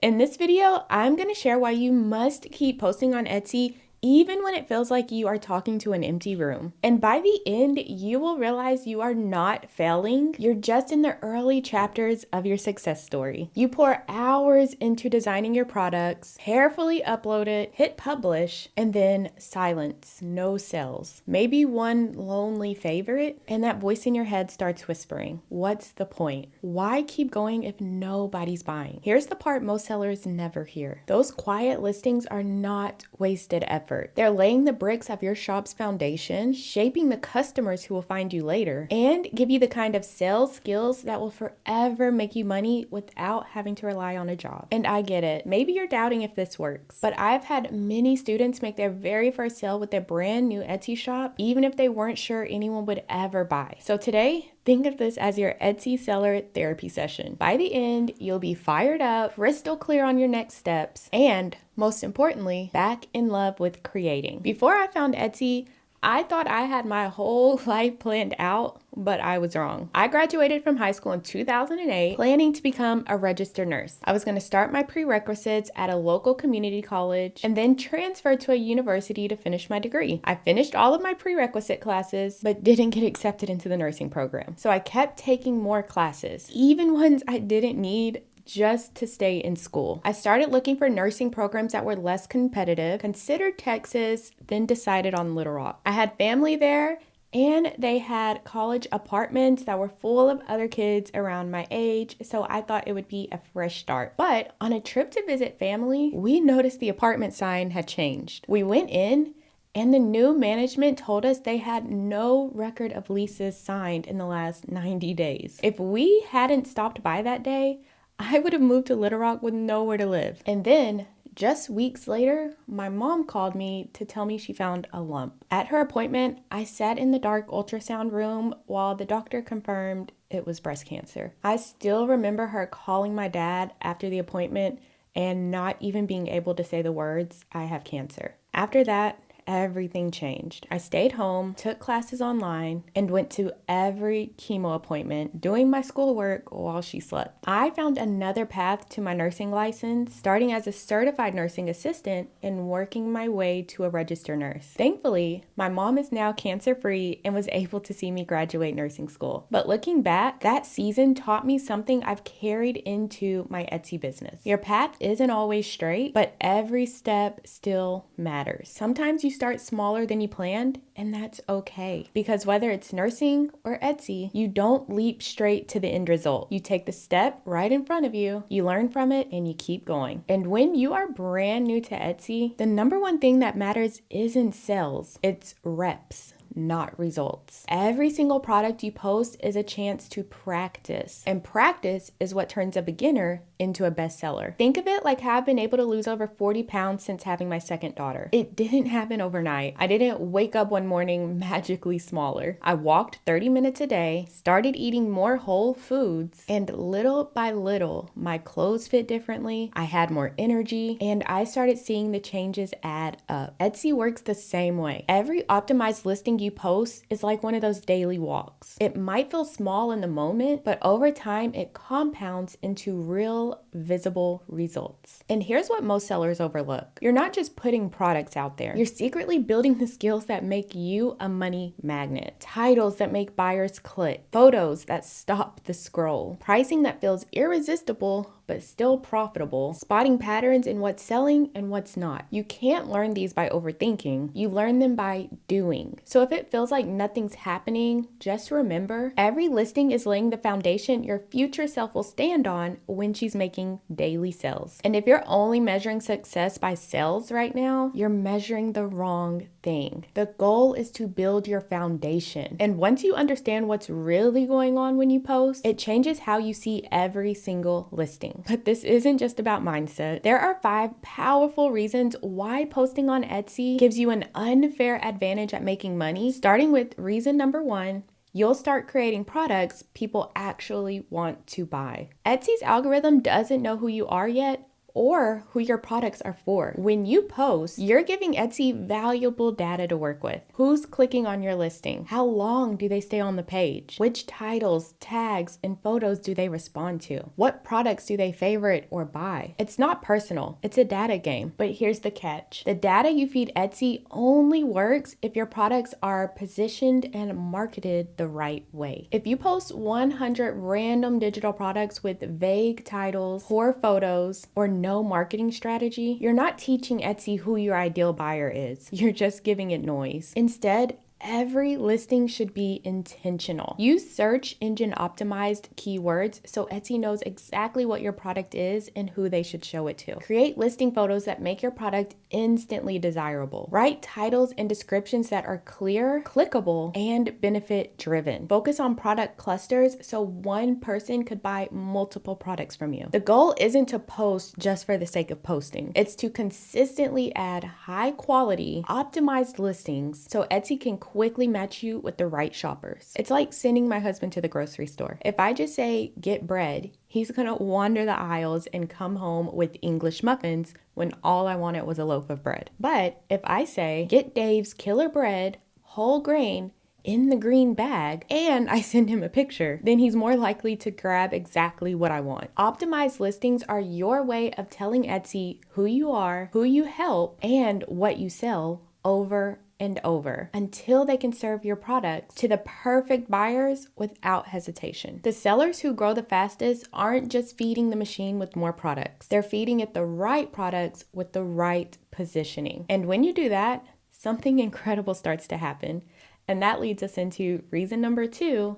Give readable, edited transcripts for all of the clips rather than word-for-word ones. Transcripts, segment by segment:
In this video, I'm going to share why you must keep posting on Etsy even when it feels like you are talking to an empty room. And by the end, you will realize you are not failing. You're just in the early chapters of your success story. You pour hours into designing your products, carefully upload it, hit publish, and then silence, no sales. Maybe one lonely favorite, and that voice in your head starts whispering, what's the point? Why keep going if nobody's buying? Here's the part most sellers never hear. Those quiet listings are not wasted effort. They're laying the bricks of your shop's foundation, shaping the customers who will find you later, and give you the kind of sales skills that will forever make you money without having to rely on a job. And I get it. Maybe you're doubting if this works, but I've had many students make their very first sale with a brand new Etsy shop, even if they weren't sure anyone would ever buy. So today, think of this as your Etsy seller therapy session. By the end, you'll be fired up, crystal clear on your next steps, and most importantly, back in love with creating. Before I found Etsy, I thought I had my whole life planned out, but I was wrong. I graduated from high school in 2008, planning to become a registered nurse. I was going to start my prerequisites at a local community college and then transfer to a university to finish my degree. I finished all of my prerequisite classes, but didn't get accepted into the nursing program. So I kept taking more classes, even ones I didn't need, just to stay in school. I started looking for nursing programs that were less competitive, considered Texas, then decided on Little Rock. I had family there, and they had college apartments that were full of other kids around my age, so I thought it would be a fresh start. But on a trip to visit family, we noticed the apartment sign had changed. We went in, and the new management told us they had no record of leases signed in the last 90 days. If we hadn't stopped by that day, I would have moved to Little Rock with nowhere to live. And then, just weeks later, my mom called me to tell me she found a lump. At her appointment, I sat in the dark ultrasound room while the doctor confirmed it was breast cancer. I still remember her calling my dad after the appointment and not even being able to say the words, "I have cancer." After that, everything changed. I stayed home, took classes online, and went to every chemo appointment, doing my schoolwork while she slept. I found another path to my nursing license, starting as a certified nursing assistant and working my way to a registered nurse. Thankfully, my mom is now cancer-free and was able to see me graduate nursing school. But looking back, that season taught me something I've carried into my Etsy business. Your path isn't always straight, but every step still matters. Sometimes you start smaller than you planned, and that's okay. Because whether it's nursing or Etsy, you don't leap straight to the end result. You take the step right in front of you, you learn from it, and you keep going. And when you are brand new to Etsy, the number one thing that matters isn't sales, it's reps, not results. Every single product you post is a chance to practice, and practice is what turns a beginner into a bestseller. Think of it like how I've been able to lose over 40 pounds since having my second daughter. It didn't happen overnight. I didn't wake up one morning magically smaller. I walked 30 minutes a day, started eating more whole foods, and little by little, my clothes fit differently, I had more energy, and I started seeing the changes add up. Etsy works the same way. Every optimized listing you post is like one of those daily walks. It might feel small in the moment, but over time, it compounds into real visible results. And here's what most sellers overlook. You're not just putting products out there. You're secretly building the skills that make you a money magnet. Titles that make buyers click. Photos that stop the scroll. Pricing that feels irresistible but still profitable. Spotting patterns in what's selling and what's not. You can't learn these by overthinking. You learn them by doing. So if it feels like nothing's happening, just remember, every listing is laying the foundation your future self will stand on when she's making daily sales. And if you're only measuring success by sales right now, you're measuring the wrong thing. The goal is to build your foundation. And once you understand what's really going on when you post, it changes how you see every single listing. But this isn't just about mindset. There are 5 powerful reasons why posting on Etsy gives you an unfair advantage at making money. Starting with reason number 1, you'll start creating products people actually want to buy. Etsy's algorithm doesn't know who you are yet or who your products are for. When you post, you're giving Etsy valuable data to work with. Who's clicking on your listing? How long do they stay on the page? Which titles, tags, and photos do they respond to? What products do they favorite or buy? It's not personal, it's a data game. But here's the catch. The data you feed Etsy only works if your products are positioned and marketed the right way. If you post 100 random digital products with vague titles, poor photos, or no marketing strategy, you're not teaching Etsy who your ideal buyer is. You're just giving it noise. Instead, every listing should be intentional. Use search engine optimized keywords so Etsy knows exactly what your product is and who they should show it to. Create listing photos that make your product instantly desirable. Write titles and descriptions that are clear, clickable, and benefit driven. Focus on product clusters so one person could buy multiple products from you. The goal isn't to post just for the sake of posting. It's to consistently add high quality, optimized listings so Etsy can quickly match you with the right shoppers. It's like sending my husband to the grocery store. If I just say, get bread, he's gonna wander the aisles and come home with English muffins when all I wanted was a loaf of bread. But if I say, get Dave's killer bread, whole grain, in the green bag, and I send him a picture, then he's more likely to grab exactly what I want. Optimized listings are your way of telling Etsy who you are, who you help, and what you sell over and over until they can serve your products to the perfect buyers without hesitation. The sellers who grow the fastest aren't just feeding the machine with more products. They're feeding it the right products with the right positioning. And when you do that, something incredible starts to happen. And that leads us into reason number 2.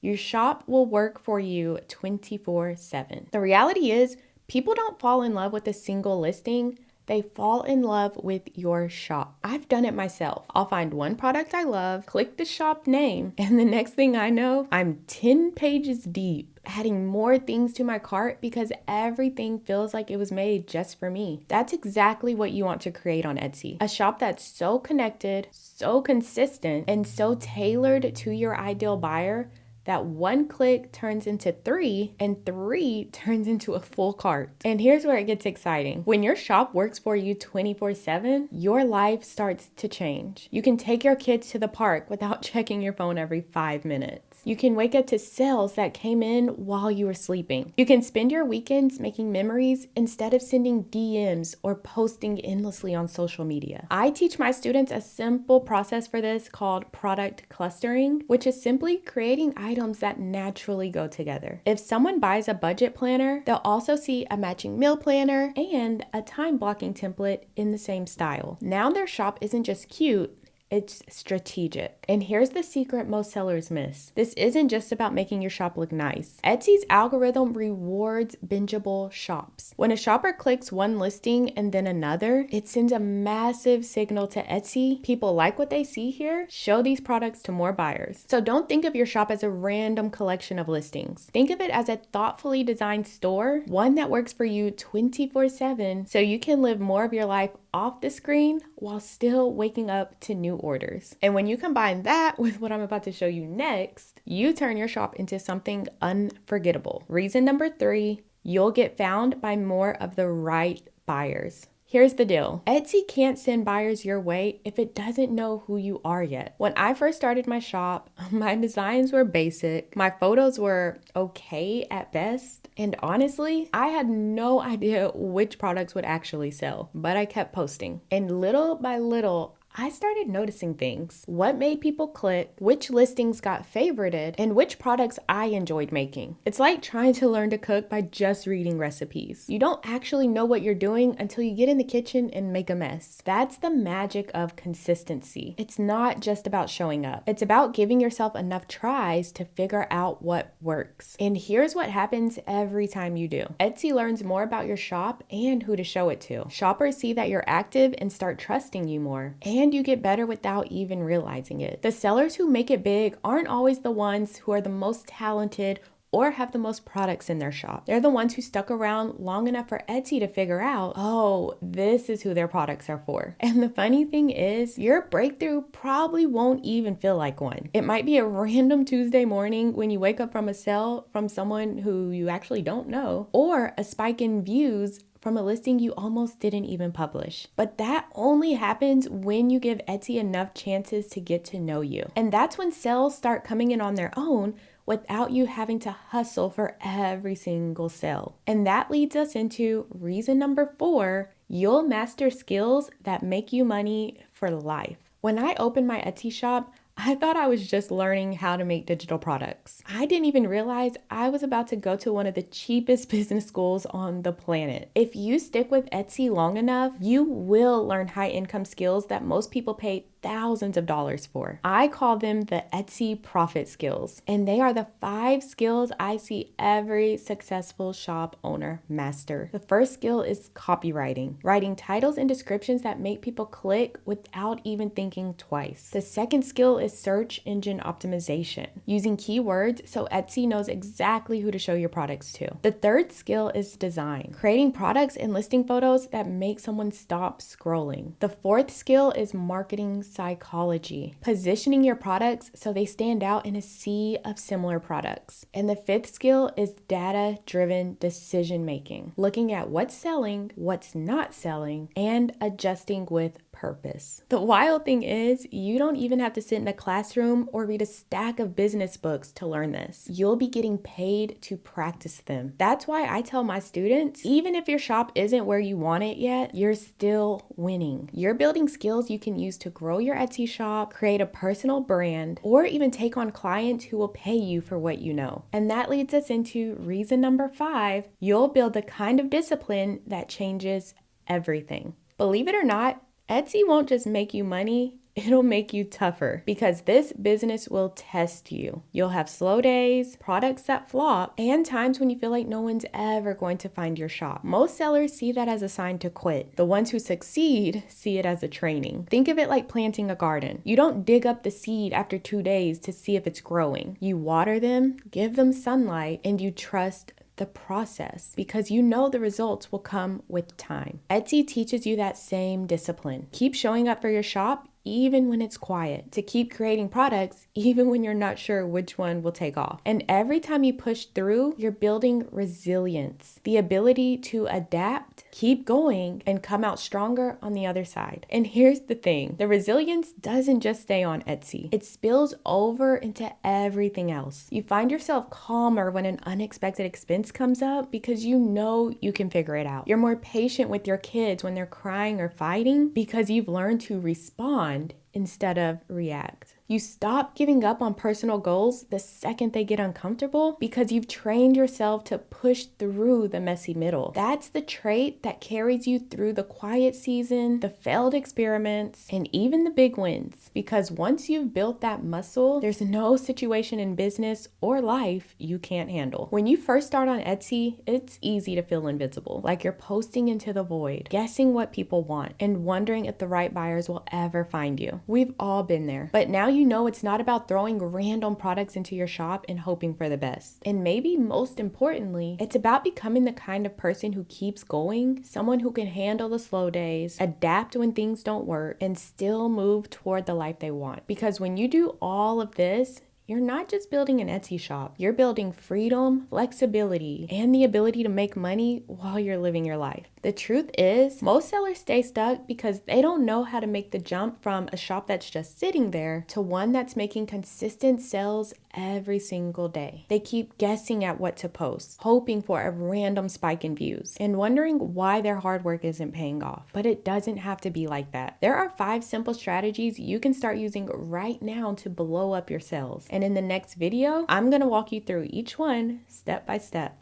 Your shop will work for you 24/7. The reality is, people don't fall in love with a single listing. They fall in love with your shop. I've done it myself. I'll find one product I love, click the shop name, and the next thing I know, I'm 10 pages deep, adding more things to my cart because everything feels like it was made just for me. That's exactly what you want to create on Etsy. A shop that's so connected, so consistent, and so tailored to your ideal buyer that one click turns into 3 and 3 turns into a full cart. And here's where it gets exciting. When your shop works for you 24/7, your life starts to change. You can take your kids to the park without checking your phone every 5 minutes. You can wake up to sales that came in while you were sleeping. You can spend your weekends making memories instead of sending DMs or posting endlessly on social media. I teach my students a simple process for this called product clustering, which is simply creating items that naturally go together. If someone buys a budget planner, they'll also see a matching meal planner and a time blocking template in the same style. Now their shop isn't just cute, it's strategic. And here's the secret most sellers miss. This isn't just about making your shop look nice. Etsy's algorithm rewards bingeable shops. When a shopper clicks one listing and then another, it sends a massive signal to Etsy. People like what they see here, show these products to more buyers. So don't think of your shop as a random collection of listings. Think of it as a thoughtfully designed store, one that works for you 24/7 so you can live more of your life off the screen while still waking up to new orders. And when you combine that with what I'm about to show you next, you turn your shop into something unforgettable. Reason number 3, you'll get found by more of the right buyers. Here's the deal. Etsy can't send buyers your way if it doesn't know who you are yet. When I first started my shop, my designs were basic, my photos were okay at best, and honestly, I had no idea which products would actually sell, but I kept posting. And little by little, I started noticing things. What made people click, which listings got favorited, and which products I enjoyed making. It's like trying to learn to cook by just reading recipes. You don't actually know what you're doing until you get in the kitchen and make a mess. That's the magic of consistency. It's not just about showing up. It's about giving yourself enough tries to figure out what works. And here's what happens every time you do. Etsy learns more about your shop and who to show it to. Shoppers see that you're active and start trusting you more. And you get better without even realizing it. The sellers who make it big aren't always the ones who are the most talented or have the most products in their shop. They're the ones who stuck around long enough for Etsy to figure out, oh, this is who their products are for. And the funny thing is, your breakthrough probably won't even feel like one. It might be a random Tuesday morning when you wake up from a sale from someone who you actually don't know, or a spike in views from a listing you almost didn't even publish. But that only happens when you give Etsy enough chances to get to know you. And that's when sales start coming in on their own without you having to hustle for every single sale. And that leads us into reason number 4, you'll master skills that make you money for life. When I opened my Etsy shop, I thought I was just learning how to make digital products. I didn't even realize I was about to go to one of the cheapest business schools on the planet. If you stick with Etsy long enough, you will learn high income skills that most people pay thousands of dollars for. I call them the Etsy profit skills, and they are the 5 skills I see every successful shop owner master. The first skill is copywriting, writing titles and descriptions that make people click without even thinking twice. The second skill is search engine optimization, using keywords so Etsy knows exactly who to show your products to. The third skill is design, creating products and listing photos that make someone stop scrolling. The fourth skill is marketing psychology, positioning your products so they stand out in a sea of similar products. And the fifth skill is data-driven decision making, looking at what's selling, what's not selling, and adjusting with purpose. The wild thing is, you don't even have to sit in a classroom or read a stack of business books to learn this. You'll be getting paid to practice them. That's why I tell my students, even if your shop isn't where you want it yet, you're still winning. You're building skills you can use to grow your Etsy shop, create a personal brand, or even take on clients who will pay you for what you know. And that leads us into reason number 5, you'll build the kind of discipline that changes everything. Believe it or not, Etsy won't just make you money, it'll make you tougher, because this business will test you. You'll have slow days, products that flop, and times when you feel like no one's ever going to find your shop. Most sellers see that as a sign to quit. The ones who succeed see it as a training. Think of it like planting a garden. You don't dig up the seed after 2 days to see if it's growing. You water them, give them sunlight, and you trust the process because you know the results will come with time. Etsy teaches you that same discipline. Keep showing up for your shop even when it's quiet, to keep creating products even when you're not sure which one will take off. And every time you push through, you're building resilience, the ability to adapt, keep going, and come out stronger on the other side. And here's the thing, the resilience doesn't just stay on Etsy. It spills over into everything else. You find yourself calmer when an unexpected expense comes up because you know you can figure it out. You're more patient with your kids when they're crying or fighting because you've learned to respond instead of react. You stop giving up on personal goals the second they get uncomfortable because you've trained yourself to push through the messy middle. That's the trait that carries you through the quiet season, the failed experiments, and even the big wins. Because once you've built that muscle, there's no situation in business or life you can't handle. When you first start on Etsy, it's easy to feel invincible, like you're posting into the void, guessing what people want, and wondering if the right buyers will ever find you. We've all been there. But now you know it's not about throwing random products into your shop and hoping for the best. And maybe most importantly, it's about becoming the kind of person who keeps going, someone who can handle the slow days, adapt when things don't work, and still move toward the life they want. Because when you do all of this, you're not just building an Etsy shop, you're building freedom, flexibility, and the ability to make money while you're living your life. The truth is, most sellers stay stuck because they don't know how to make the jump from a shop that's just sitting there to one that's making consistent sales every single day. They keep guessing at what to post, hoping for a random spike in views, and wondering why their hard work isn't paying off. But it doesn't have to be like that. There are 5 simple strategies you can start using right now to blow up your sales. And in the next video, I'm gonna walk you through each one step by step.